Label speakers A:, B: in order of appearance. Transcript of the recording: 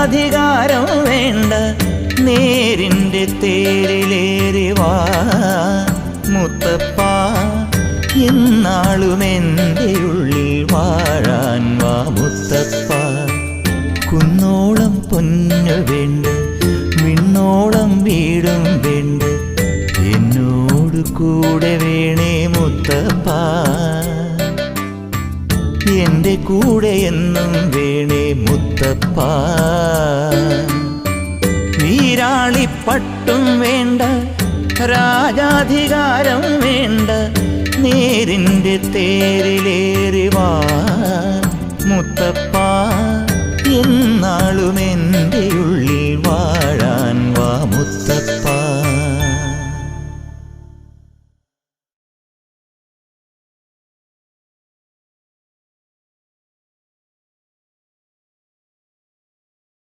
A: അധികാരം വേണ്ട, നേരിൻ്റെ തേരിലേറി വാ മുത്തപ്പ, എന്നാളും എൻ്റെ ഉള്ളിൽ വാഴാൻ വാ മുത്തപ്പ. കുന്നോളം പൊന്നു വേണ്ട, വിണ്ണോളം വീടും വേണ്ട, എന്നോട് കൂടെ വേണേ മുത്തപ്പ, എൻ്റെ കൂടെ എന്നും വേണേ മുത്തപ്പ. വീരാളിപ്പട്ടും വേണ്ട, രാജാധികാരം വേണ്ട, നേരിൻ്റെ തേരിലേറി വാ